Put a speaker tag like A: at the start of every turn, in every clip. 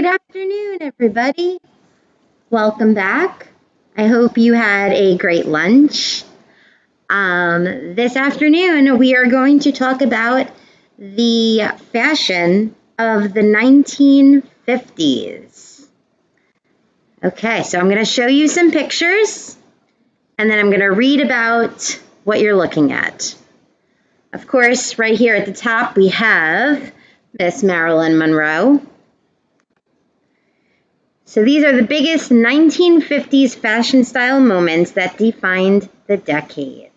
A: Good afternoon, everybody. Welcome back. I hope you had a great lunch. This afternoon, we are going to talk about the fashion of the 1950s. Okay, so I'm going to show you some pictures, and then I'm going to read about what you're looking at. Of course, right here at the top, we have Miss Marilyn Monroe. So these are the biggest 1950s fashion style moments that defined the decade.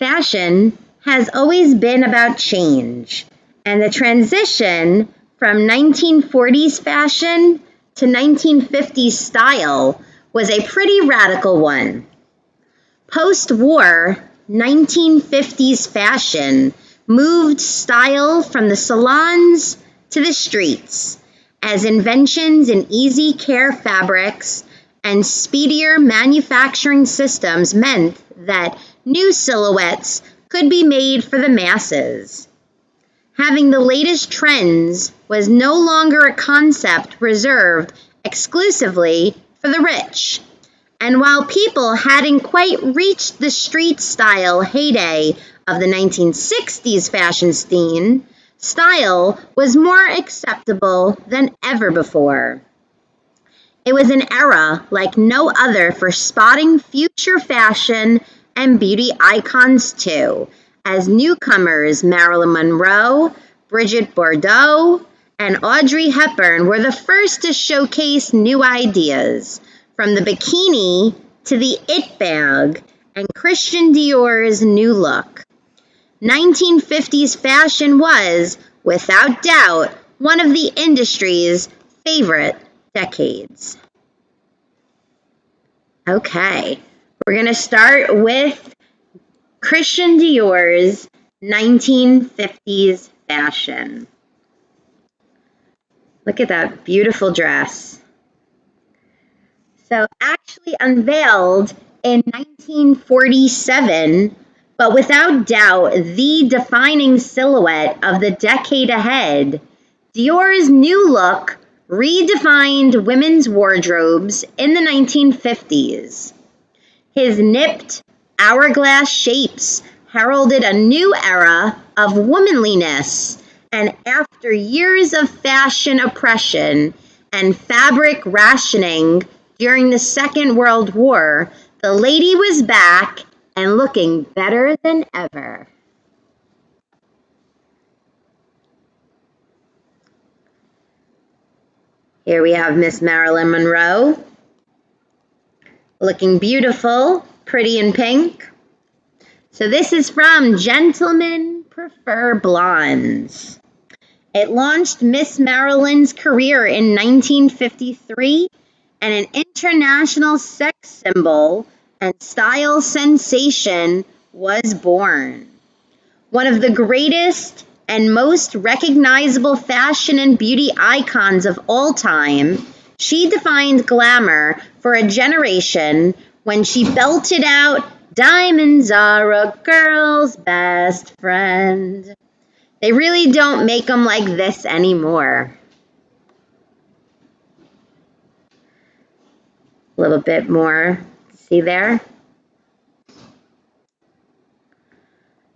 A: Fashion has always been about change, and the transition from 1940s fashion to 1950s style was a pretty radical one. Post-war 1950s fashion moved style from the salons to the streets, as inventions in easy care fabrics and speedier manufacturing systems meant that new silhouettes could be made for the masses. Having the latest trends was no longer a concept reserved exclusively for the rich. And while people hadn't quite reached the street style heyday of the 1960s fashion scene, style was more acceptable than ever before. It was an era like no other for spotting future fashion and beauty icons too, as newcomers Marilyn Monroe, Brigitte Bardot, and Audrey Hepburn were the first to showcase new ideas, from the bikini to the it bag and Christian Dior's new look. 1950s fashion was, without doubt, one of the industry's favorite decades. Okay, we're going to start with Christian Dior's 1950s fashion. Look at that beautiful dress. So actually unveiled in 1947, but without doubt the defining silhouette of the decade ahead, Dior's new look redefined women's wardrobes in the 1950s. His nipped, hourglass shapes heralded a new era of womanliness, and after years of fashion oppression and fabric rationing during the Second World War, the lady was back and looking better than ever. Here we have Miss Marilyn Monroe, looking beautiful, pretty in pink. So this is from Gentlemen Prefer Blondes. It launched Miss Marilyn's career in 1953, and an international sex symbol and style sensation was born. One of the greatest and most recognizable fashion and beauty icons of all time, she defined glamour for a generation when she belted out, "Diamonds are a girl's best friend." They really don't make them like this anymore. A little bit more. See there?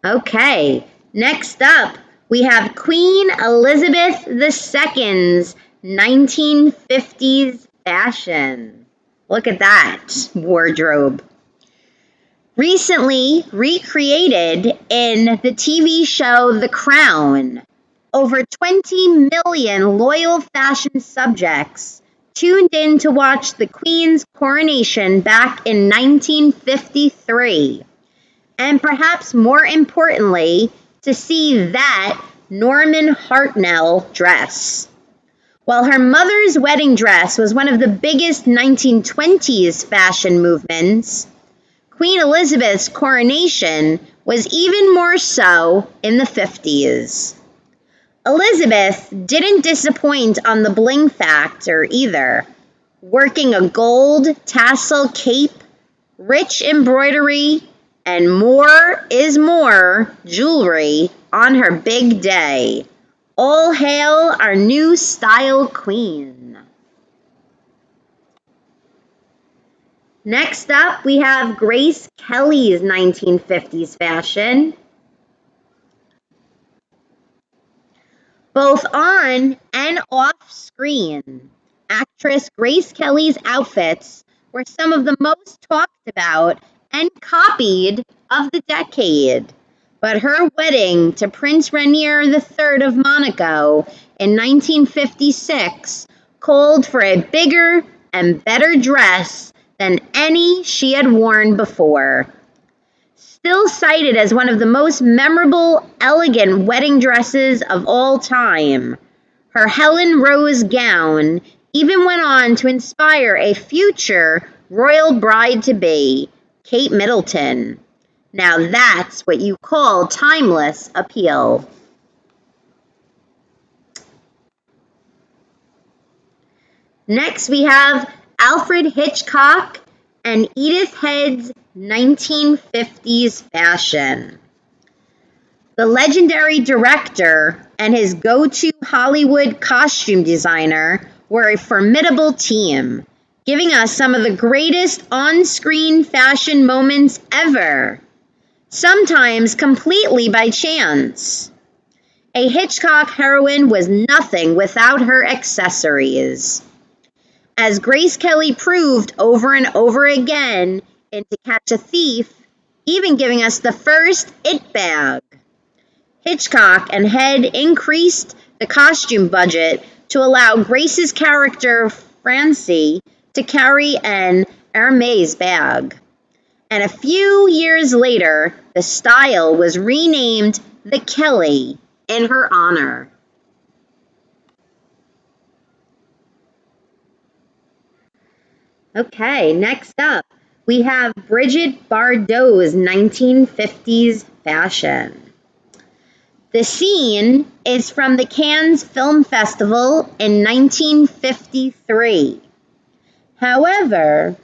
A: Okay, next up, we have Queen Elizabeth II's 1950s fashion. Look at that wardrobe. Recently recreated in the TV show The Crown, over 20 million loyal fashion subjects tuned in to watch the Queen's coronation back in 1953, and perhaps more importantly, to see that Norman Hartnell dress. While her mother's wedding dress was one of the biggest 1920s fashion movements, Queen Elizabeth's coronation was even more so in the 50s. Elizabeth didn't disappoint on the bling factor either, working a gold tassel cape, rich embroidery, and more is more jewelry on her big day. All hail our new style queen. Next up, we have Grace Kelly's 1950s fashion. Both on and off screen, actress Grace Kelly's outfits were some of the most talked about and copied of the decade. But her wedding to Prince Rainier III of Monaco in 1956 called for a bigger and better dress than any she had worn before. Still cited as one of the most memorable, elegant wedding dresses of all time, her Helen Rose gown even went on to inspire a future royal bride-to-be, Kate Middleton. Now that's what you call timeless appeal. Next we have Alfred Hitchcock and Edith Head's 1950s fashion. The legendary director and his go-to Hollywood costume designer were a formidable team, giving us some of the greatest on-screen fashion moments ever, sometimes completely by chance. A Hitchcock heroine was nothing without her accessories. As Grace Kelly proved over and over again in To Catch a Thief, even giving us the first It bag. Hitchcock and Head increased the costume budget to allow Grace's character, Francie, to carry an Hermes bag. And a few years later, the style was renamed the Kelly in her honor. Okay, next up, we have Brigitte Bardot's 1950s fashion. The scene is from the Cannes Film Festival in 1953. However,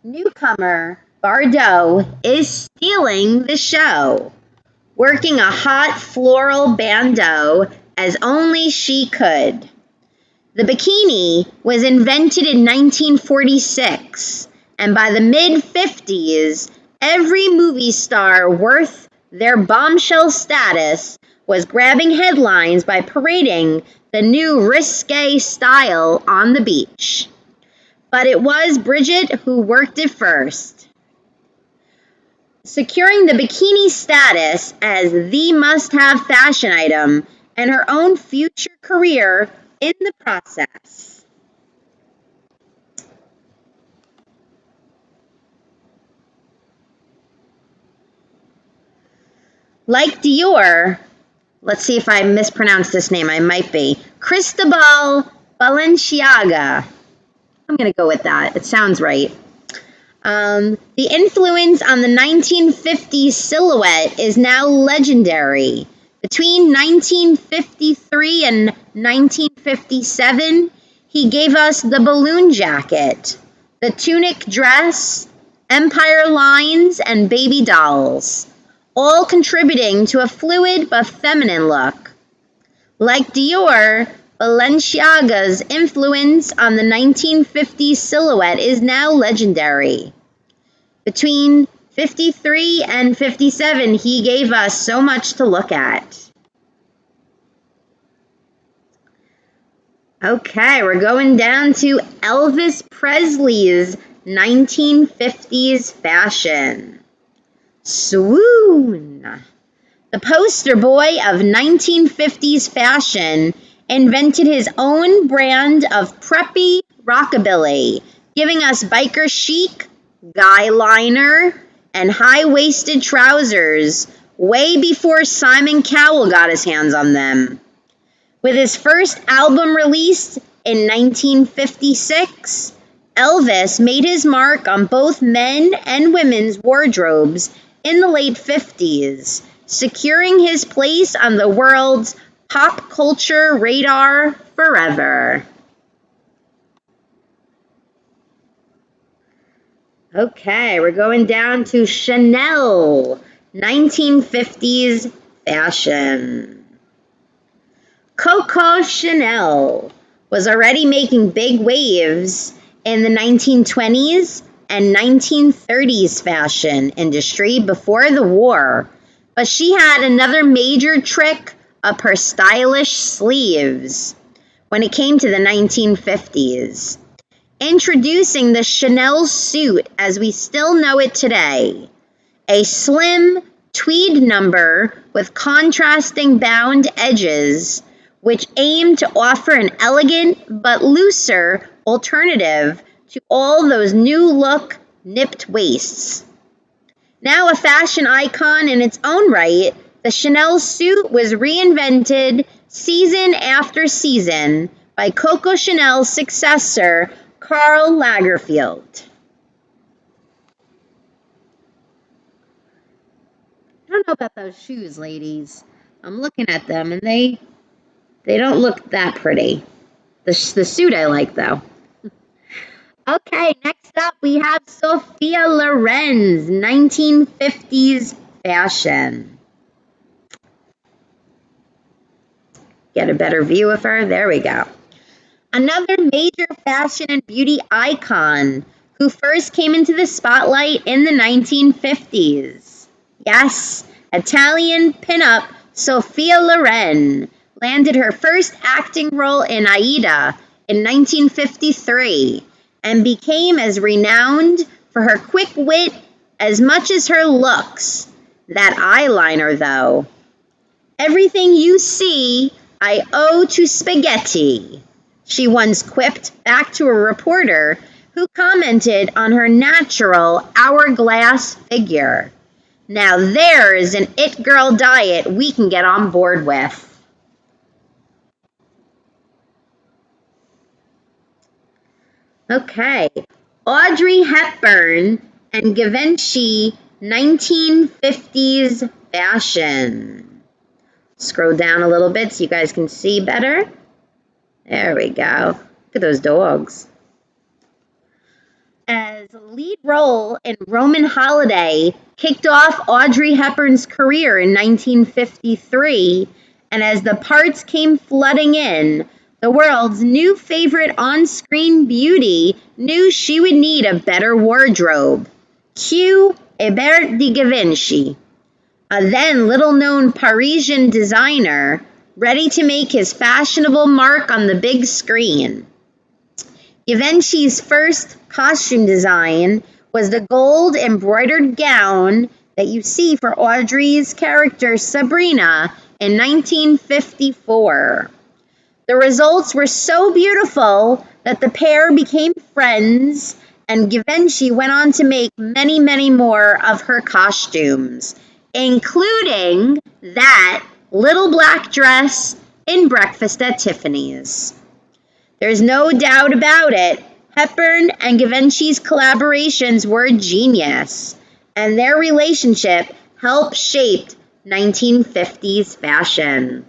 A: newcomer Bardot is stealing the show, working a hot floral bandeau as only she could. The bikini was invented in 1946, and by the mid-50s, every movie star worth their bombshell status was grabbing headlines by parading the new risque style on the beach. But it was Brigitte who worked it first, securing the bikini status as the must-have fashion item and her own future career in the process. Like Dior, let's see if I mispronounced this name, I might be, Cristobal Balenciaga. I'm going to go with that. It sounds right. The influence on the 1950s silhouette is now legendary. Between 1953 and 1957, he gave us the balloon jacket, the tunic dress, empire lines, and baby dolls, all contributing to a fluid but feminine look. Like Dior, Balenciaga's influence on the 1950s silhouette is now legendary. Between 53 and 57, he gave us so much to look at. Okay, we're going down to Elvis Presley's 1950s fashion. Swoon! The poster boy of 1950s fashion invented his own brand of preppy rockabilly, giving us biker chic, guy liner, and high-waisted trousers way before Simon Cowell got his hands on them. With his first album released in 1956, Elvis made his mark on both men and women's wardrobes in the late 50s, securing his place on the world's pop culture radar forever. Okay, we're going down to Chanel 1950s fashion. Coco Chanel was already making big waves in the 1920s and 1930s fashion industry before the war, but she had another major trick up her stylish sleeves when it came to the 1950s, introducing the Chanel suit as we still know it today, a slim tweed number with contrasting bound edges, which aimed to offer an elegant but looser alternative to all those new look nipped waists. Now a fashion icon in its own right, the Chanel suit was reinvented season after season by Coco Chanel's successor, Karl Lagerfeld. I don't know about those shoes, ladies. I'm looking at them and they don't look that pretty. The suit I like, though. Okay, next up we have Sophia Loren's 1950s fashion. Get a better view of her. There we go. Another major fashion and beauty icon who first came into the spotlight in the 1950s. Yes, Italian pinup Sophia Loren landed her first acting role in Aida in 1953 and became as renowned for her quick wit as much as her looks. That eyeliner, though. Everything you see, I owe to spaghetti, she once quipped back to a reporter who commented on her natural hourglass figure. Now there's an it girl diet we can get on board with. Okay, Audrey Hepburn and Givenchy 1950s fashion. Scroll down a little bit so you guys can see better. There we go. Look at those dogs. As lead role in Roman Holiday kicked off Audrey Hepburn's career in 1953, and as the parts came flooding in, the world's new favorite on-screen beauty knew she would need a better wardrobe. Cue Hubert de Givenchy, a then little-known Parisian designer ready to make his fashionable mark on the big screen. Givenchy's first costume design was the gold embroidered gown that you see for Audrey's character Sabrina in 1954. The results were so beautiful that the pair became friends, and Givenchy went on to make many, many more of her costumes, including that little black dress in Breakfast at Tiffany's. There's no doubt about it, Hepburn and Givenchy's collaborations were genius, and their relationship helped shape 1950s fashion.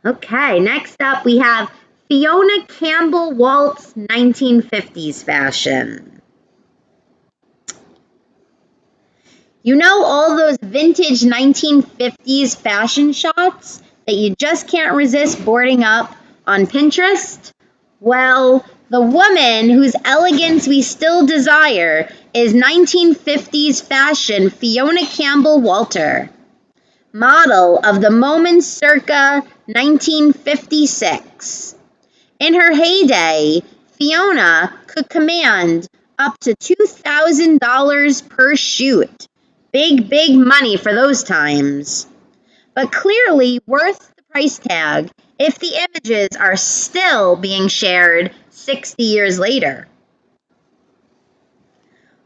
A: Okay, next up we have Fiona Campbell Walt's 1950s fashion. You know all those vintage 1950s fashion shots that you just can't resist boarding up on Pinterest? Well, the woman whose elegance we still desire is 1950s fashion Fiona Campbell Walter, model of the moment circa 1956. In her heyday, Fiona could command up to $2,000 per shoot. Big, big money for those times. But clearly worth the price tag if the images are still being shared 60 years later.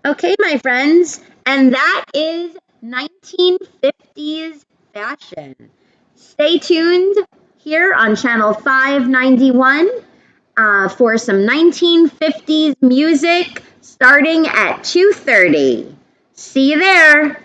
A: Okay, my friends, and that is 1950s fashion. Stay tuned here on channel 591 for some 1950s music starting at 2:30. See you there.